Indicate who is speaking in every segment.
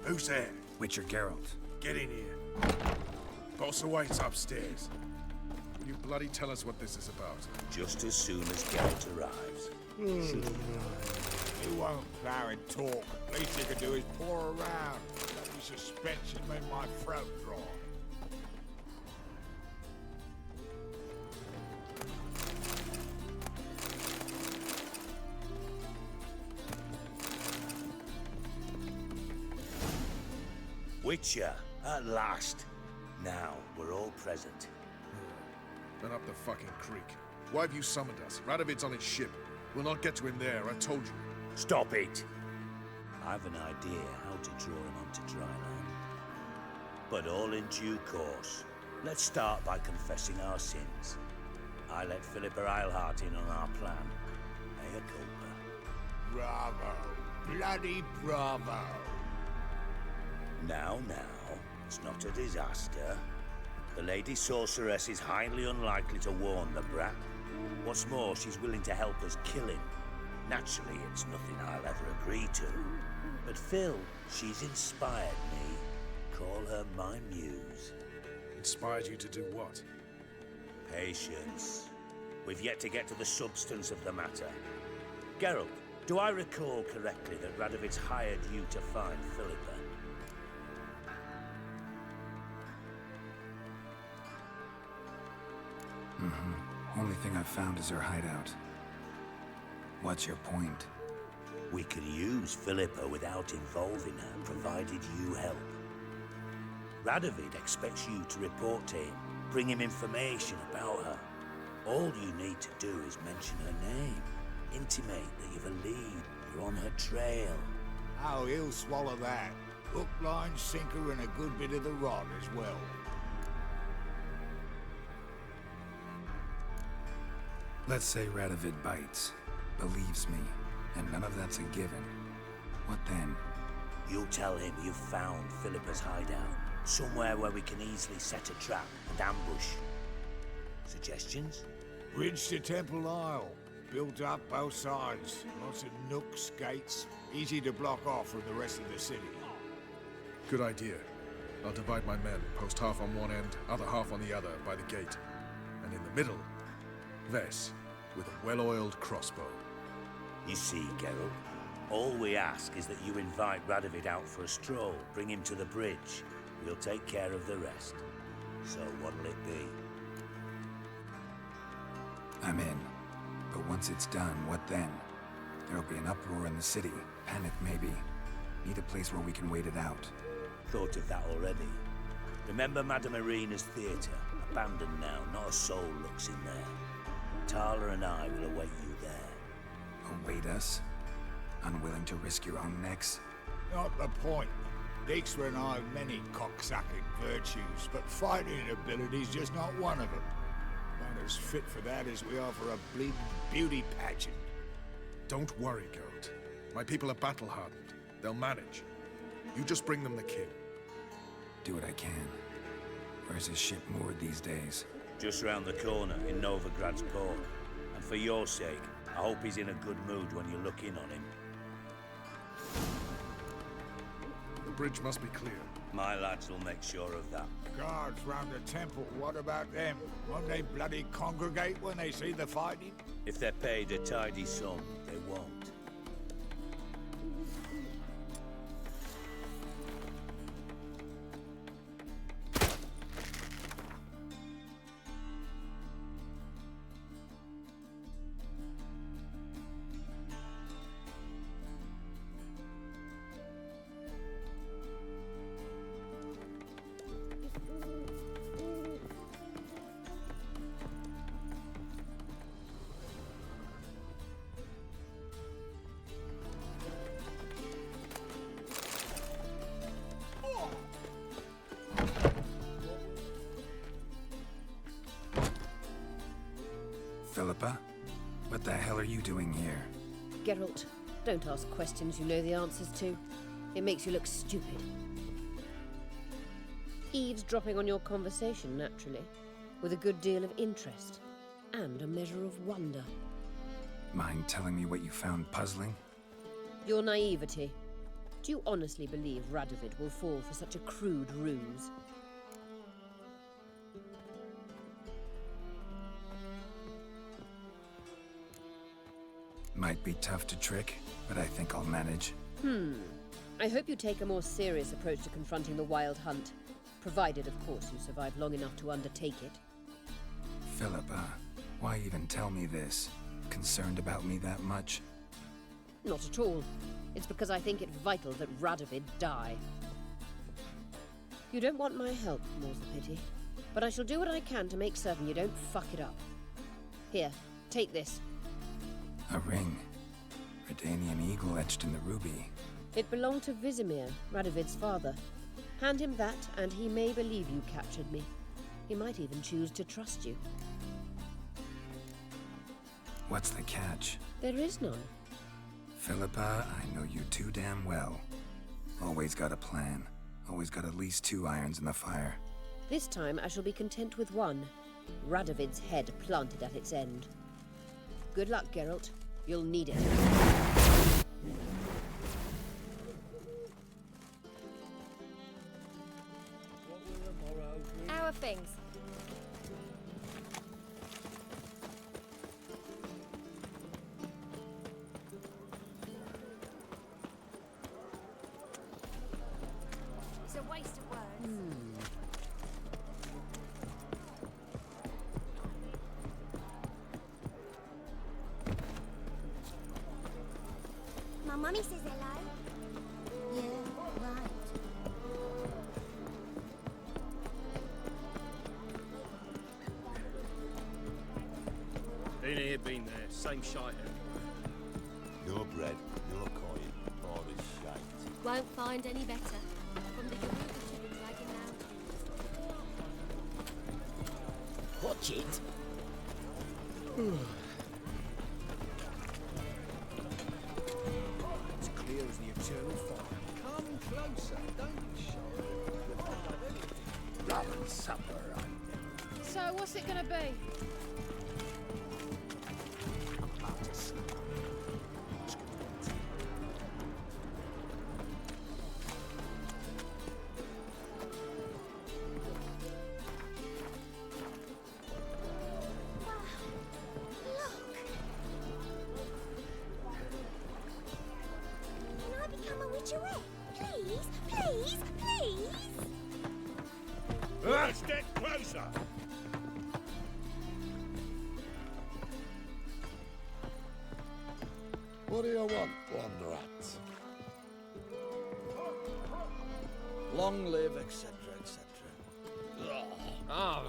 Speaker 1: Who's there?
Speaker 2: Witcher Geralt.
Speaker 1: Get in here. Boss awaits upstairs. Will you bloody tell us what this is about?
Speaker 3: Just as soon as Geralt arrives.
Speaker 4: He won't plow and talk. Least he can do is pour around. Bloody suspense has made my throat dry.
Speaker 3: Witcher, at last. Now we're all present.
Speaker 1: Then up the fucking creek. Why have you summoned us? Radovid's on his ship. We'll not get to him there, I told you.
Speaker 3: Stop it! I've an idea how to draw him onto dry land. But all in due course. Let's start by confessing our sins. I let Philippa Eilhart in on our plan. Mea culpa.
Speaker 4: Bravo. Bloody bravo.
Speaker 3: Now, it's not a disaster. The Lady Sorceress is highly unlikely to warn the brat. What's more, she's willing to help us kill him. Naturally, it's nothing I'll ever agree to. But Phil, she's inspired me. Call her my muse.
Speaker 1: Inspired you to do what?
Speaker 3: Patience. We've yet to get to the substance of the matter. Geralt, do I recall correctly that Radovid's hired you to find Philippa?
Speaker 2: Only thing I've found is her hideout. What's your point?
Speaker 3: We can use Philippa without involving her, provided you help. Radovid expects you to report to him, bring him information about her. All you need to do is mention her name, intimate that you've a lead, you're on her trail.
Speaker 4: Oh, he'll swallow that. Hook, line, sinker, and a good bit of the rod as well.
Speaker 2: Let's say Radovid bites, believes me, and none of that's a given. What then?
Speaker 3: You'll tell him you've found Philippa's hideout, somewhere where we can easily set a trap and ambush. Suggestions?
Speaker 4: Bridge to Temple Isle. Built up both sides. Lots of nooks, gates. Easy to block off from the rest of the city.
Speaker 1: Good idea. I'll divide my men, post half on one end, other half on the other, by the gate. And in the middle, Ves, with a well-oiled crossbow.
Speaker 3: You see, Geralt, all we ask is that you invite Radovid out for a stroll, bring him to the bridge. We'll take care of the rest. So what'll it be?
Speaker 2: I'm in. But once it's done, what then? There'll be an uproar in the city. Panic, maybe. Need a place where we can wait it out.
Speaker 3: Thought of that already. Remember Madame Irina's theatre? Abandoned now, not a soul looks in there. Tala and I will await you there.
Speaker 2: Await us? Unwilling to risk your own necks?
Speaker 4: Not the point. Dijkstra and I have many cocksucking virtues, but fighting ability's just not one of them. Not as fit for that as we are for a bleeding beauty pageant.
Speaker 1: Don't worry, Geralt. My people are battle-hardened. They'll manage. You just bring them the king.
Speaker 2: Do what I can. Where's his ship moored these days?
Speaker 3: Just round the corner in Novigrad's port. And for your sake, I hope he's in a good mood when you look in on him.
Speaker 1: The bridge must be clear.
Speaker 3: My lads will make sure of that.
Speaker 4: Guards round the temple, what about them? Won't they bloody congregate when they see the fighting?
Speaker 3: If they're paid a tidy sum, they won't.
Speaker 2: Philippa? What the hell are you doing here?
Speaker 5: Geralt, don't ask questions you know the answers to. It makes you look stupid. Eavesdropping on your conversation, naturally, with a good deal of interest and a measure of wonder.
Speaker 2: Mind telling me what you found puzzling?
Speaker 5: Your naivety. Do you honestly believe Radovid will fall for such a crude ruse?
Speaker 2: Might be tough to trick, but I think I'll manage.
Speaker 5: I hope you take a more serious approach to confronting the Wild Hunt. Provided, of course, you survive long enough to undertake it.
Speaker 2: Philippa, why even tell me this? Concerned about me that much?
Speaker 5: Not at all. It's because I think it vital that Radovid die. You don't want my help, more's the pity. But I shall do what I can to make certain you don't fuck it up. Here, take this.
Speaker 2: A ring. Redanian eagle etched in the ruby.
Speaker 5: It belonged to Vizimir, Radovid's father. Hand him that, and he may believe you captured me. He might even choose to trust you.
Speaker 2: What's the catch?
Speaker 5: There is none.
Speaker 2: Philippa, I know you too damn well. Always got a plan. Always got at least 2 irons in the fire.
Speaker 5: This time I shall be content with one. Radovid's head planted at its end. Good luck, Geralt. You'll need it.
Speaker 6: How are things? It's a waste of words.
Speaker 7: My mummy says hello. Yeah, right.
Speaker 8: Been here, been there. Same shite everywhere.
Speaker 3: No bread, no coin, all this shite.
Speaker 6: Won't find any better. From the Yoruba to the dragon now.
Speaker 3: Watch it.
Speaker 4: It's clear as the eternal fire. Come closer, don't be shy.
Speaker 3: Rum and supper, right?
Speaker 9: So, what's it gonna be?
Speaker 4: I'm about to sleep.
Speaker 7: Can I become a witcherette? Please, please, please!
Speaker 3: Let's get closer.
Speaker 10: What do you want, Wanderats? Long live, etc., etc. I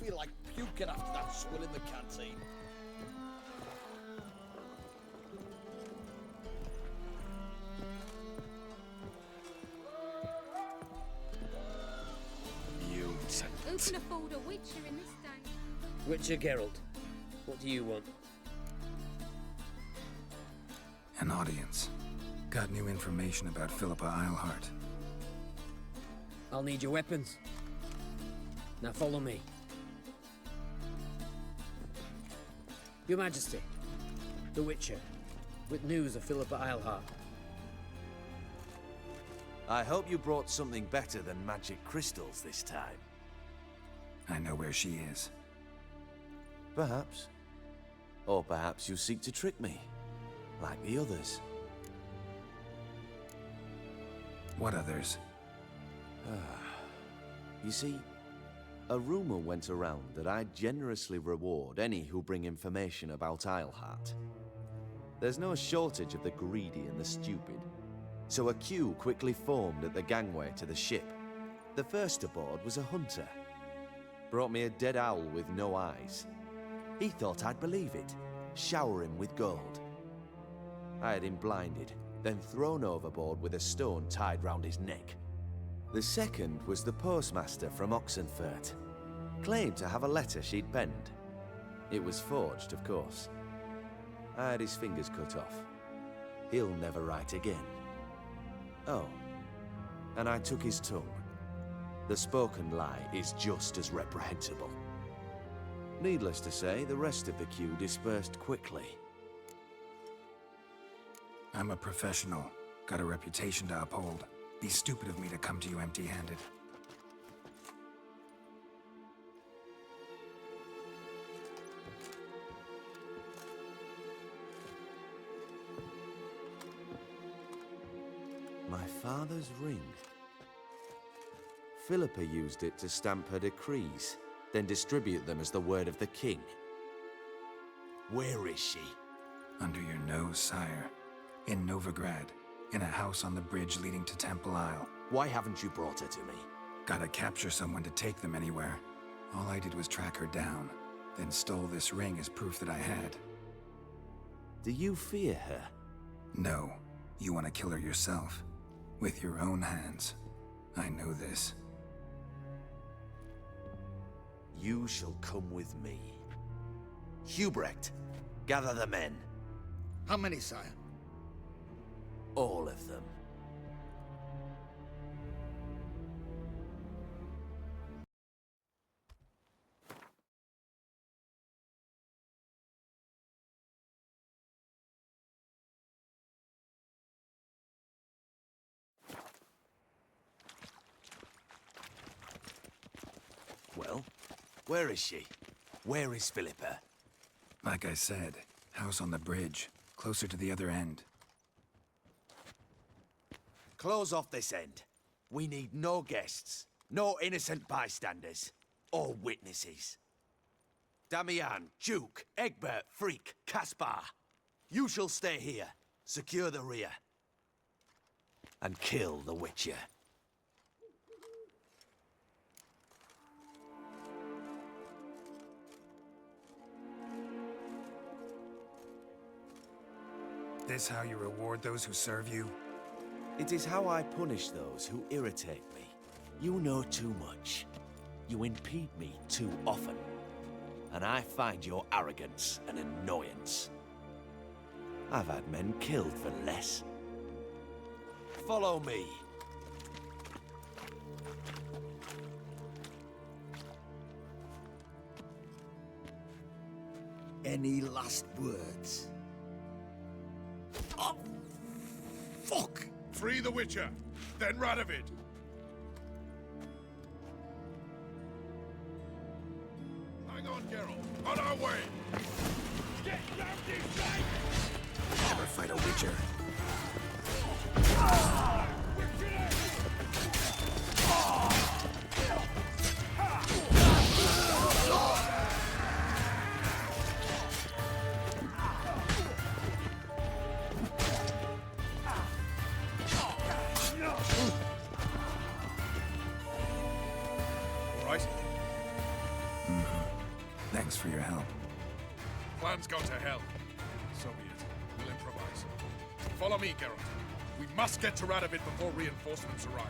Speaker 10: feel like puking after that swill in the canteen.
Speaker 6: Who can afford a witcher in this day?
Speaker 8: Witcher Geralt, what do you want?
Speaker 2: An audience. Got new information about Philippa Eilhart.
Speaker 8: I'll need your weapons. Now follow me. Your Majesty, the Witcher, with news of Philippa Eilhart.
Speaker 11: I hope you brought something better than magic crystals this time.
Speaker 2: I know where she is.
Speaker 11: Perhaps. Or perhaps you seek to trick me, like the others.
Speaker 2: What others?
Speaker 11: You see, a rumor went around that I'd generously reward any who bring information about Eilhart. There's no shortage of the greedy and the stupid, so a queue quickly formed at the gangway to the ship. The first aboard was a hunter. Brought me a dead owl with no eyes. He thought I'd believe it, shower him with gold. I had him blinded, then thrown overboard with a stone tied round his neck. The second was the postmaster from Oxenfurt. Claimed to have a letter she'd penned. It was forged, of course. I had his fingers cut off. He'll never write again. Oh, and I took his tongue. The spoken lie is just as reprehensible. Needless to say, the rest of the queue dispersed quickly.
Speaker 2: I'm a professional. Got a reputation to uphold. Be stupid of me to come to you empty-handed.
Speaker 11: My father's ring. Philippa used it to stamp her decrees, then distribute them as the word of the king. Where is she?
Speaker 2: Under your nose, sire. In Novigrad. In a house on the bridge leading to Temple Isle.
Speaker 11: Why haven't you brought her to me?
Speaker 2: Gotta capture someone to take them anywhere. All I did was track her down, then stole this ring as proof that I had.
Speaker 11: Do you fear her?
Speaker 2: No. You want to kill her yourself. With your own hands. I know this.
Speaker 11: You shall come with me. Hubrecht, gather the men.
Speaker 4: How many, sire?
Speaker 11: All of them. Well, where is she? Where is Philippa?
Speaker 2: Like I said, house on the bridge, closer to the other end.
Speaker 11: Close off this end. We need no guests, no innocent bystanders, or witnesses. Damian, Duke, Egbert, Freak, Caspar. You shall stay here, secure the rear, and kill the Witcher.
Speaker 2: This how you reward those who serve you?
Speaker 11: It is how I punish those who irritate me. You know too much. You impede me too often. And I find your arrogance an annoyance. I've had men killed for less. Follow me.
Speaker 4: Any last words? Oh, fuck!
Speaker 1: Free the Witcher, then Radovid. Hang on, Geralt. On our way. Get down this side!
Speaker 2: Never fight a Witcher. Thanks for your help.
Speaker 1: Plan's gone to hell. So be it. We'll improvise. Follow me, Geralt. We must get to Radovid before reinforcements arrive.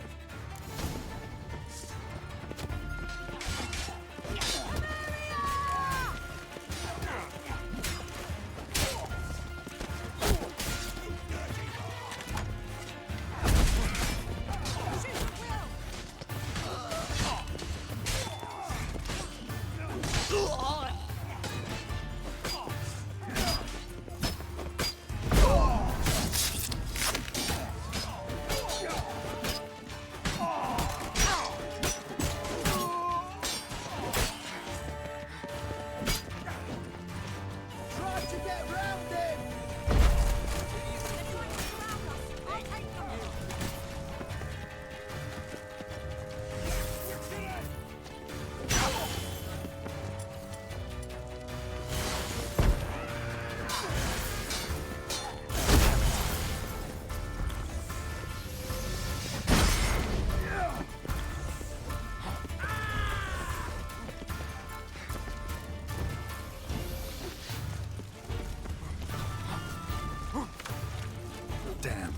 Speaker 2: Damn.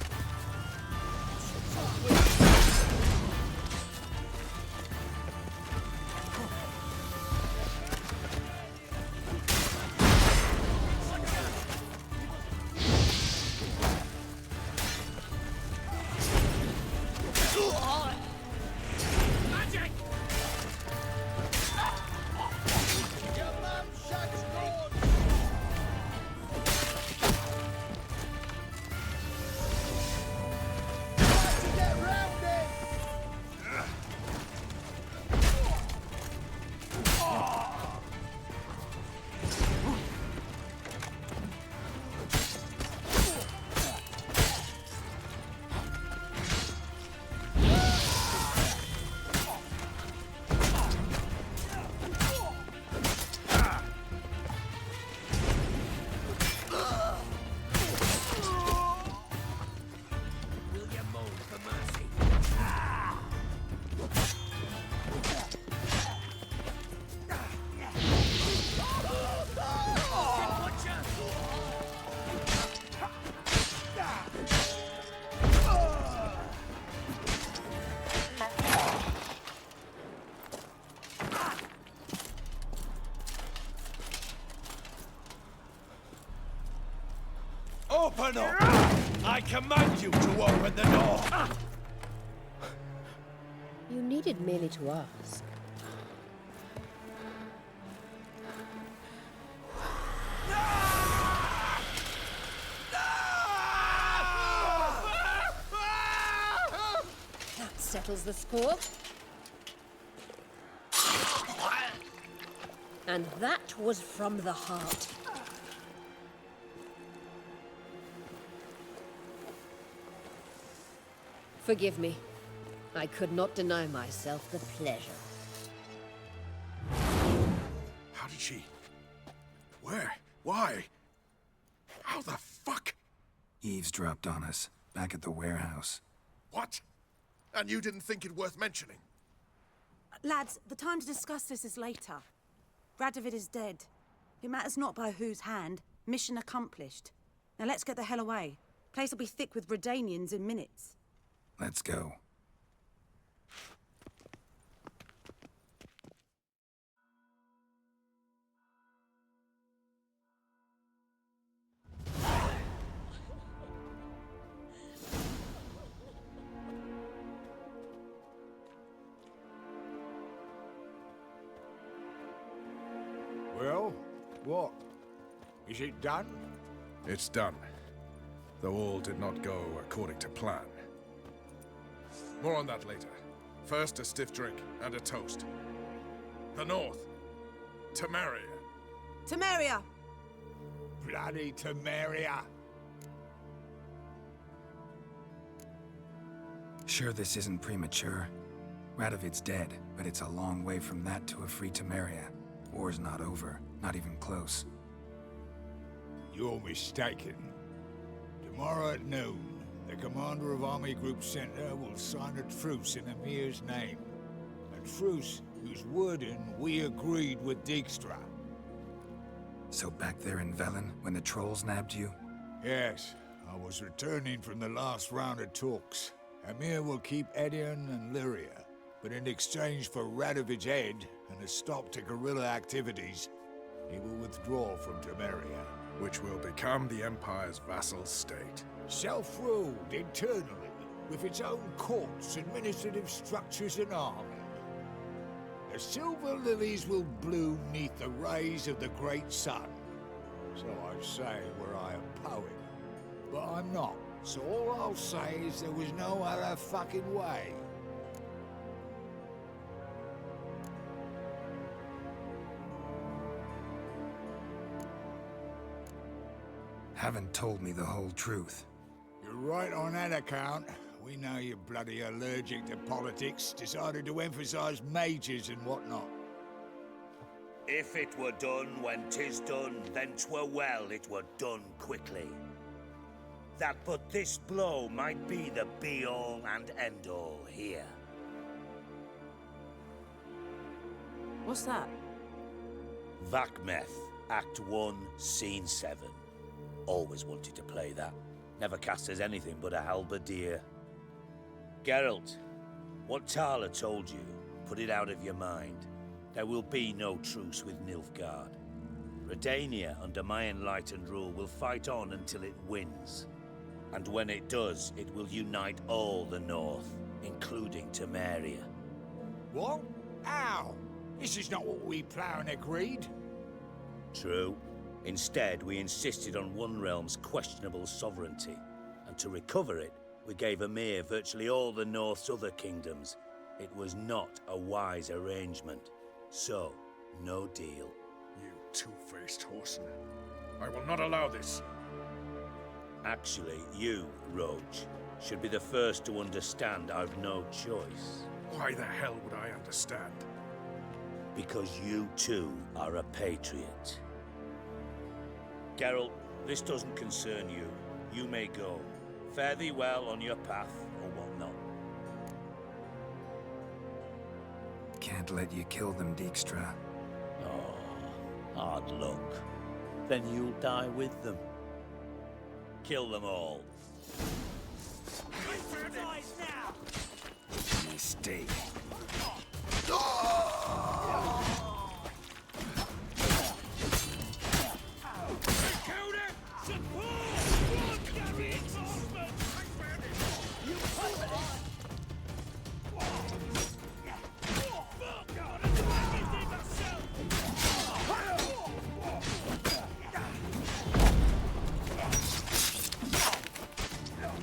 Speaker 3: Open up! I command you to open the door!
Speaker 5: You needed merely to ask. That settles the score. And that was from the heart. Forgive me. I could not deny myself the pleasure.
Speaker 1: How did she... Where? Why? How the fuck?
Speaker 2: Eavesdropped on us, back at the warehouse.
Speaker 1: What? And you didn't think it worth mentioning?
Speaker 9: Lads, the time to discuss this is later. Radovid is dead. It matters not by whose hand. Mission accomplished. Now let's get the hell away. Place will be thick with Redanians in minutes.
Speaker 2: Let's go.
Speaker 4: Well, what? Is it done?
Speaker 1: It's done. Though all did not go according to plan. More on that later. First, a stiff drink and a toast. The North. Temeria.
Speaker 9: Temeria!
Speaker 4: Bloody Temeria!
Speaker 2: Sure this isn't premature? Radovid's dead, but it's a long way from that to a free Temeria. War's not over, not even close.
Speaker 4: You're mistaken. Tomorrow at noon, the commander of Army Group Center will sign a truce in Emir's name. A truce whose wording we agreed with Dijkstra.
Speaker 2: So back there in Velen, when the trolls nabbed you?
Speaker 4: Yes, I was returning from the last round of talks. Emir will keep Edion and Lyria, but in exchange for Radovid's head and a stop to guerrilla activities, he will withdraw from Temeria.
Speaker 1: Which will become the Empire's vassal state.
Speaker 4: Self-ruled internally, with its own courts, administrative structures and army. The silver lilies will bloom neath the rays of the great sun. So I say were I a poet. But I'm not, so all I'll say is there was no other fucking way.
Speaker 2: Haven't told me the whole truth.
Speaker 4: You're right on that account. We know you're bloody allergic to politics, decided to emphasize majors and whatnot.
Speaker 3: If it were done when 'tis done, then 'twere well it were done quickly. That but this blow might be the be-all and end-all here.
Speaker 9: What's that?
Speaker 3: Vakmeth, Act 1, Scene 7. Always wanted to play that. Never cast as anything but a halberdier. Geralt, what Tala told you, put it out of your mind. There will be no truce with Nilfgaard. Redania, under my enlightened rule, will fight on until it wins. And when it does, it will unite all the North, including Temeria.
Speaker 4: What? How? This is not what we Plough agreed.
Speaker 3: True. Instead, we insisted on one realm's questionable sovereignty, and to recover it, we gave Emir virtually all the North's other kingdoms. It was not a wise arrangement. So, no deal.
Speaker 1: You two-faced whoreson. I will not allow this.
Speaker 3: Actually, you, Roach, should be the first to understand I've no choice.
Speaker 1: Why the hell would I understand?
Speaker 3: Because you, too, are a patriot. Geralt, this doesn't concern you. You may go. Fare thee well on your path, or whatnot.
Speaker 2: Can't let you kill them, Dijkstra.
Speaker 3: Oh, hard luck. Then you'll die with them. Kill them all.
Speaker 2: Mistake.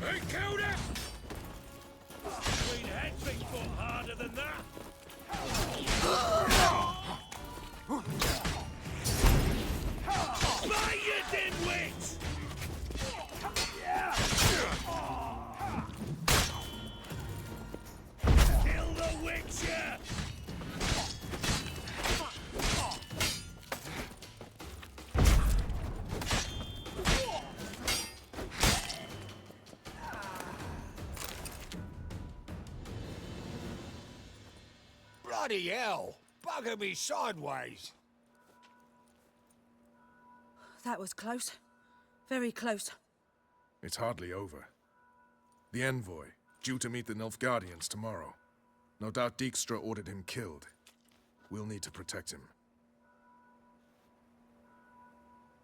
Speaker 1: They killed us!
Speaker 3: Queen head's been fought harder than that. Bite you, dimwit! Kill the Witcher!
Speaker 4: Bloody hell! Bugger me sideways!
Speaker 9: That was close. Very close.
Speaker 1: It's hardly over. The envoy, due to meet the Nilfgaardians tomorrow. No doubt Dijkstra ordered him killed. We'll need to protect him.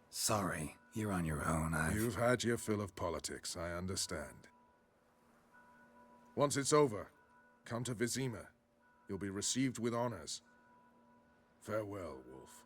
Speaker 2: Sorry, you're on your own.
Speaker 1: You've had your fill of politics, I understand. Once it's over, come to Vizima. You'll be received with honors. Farewell, Wolf.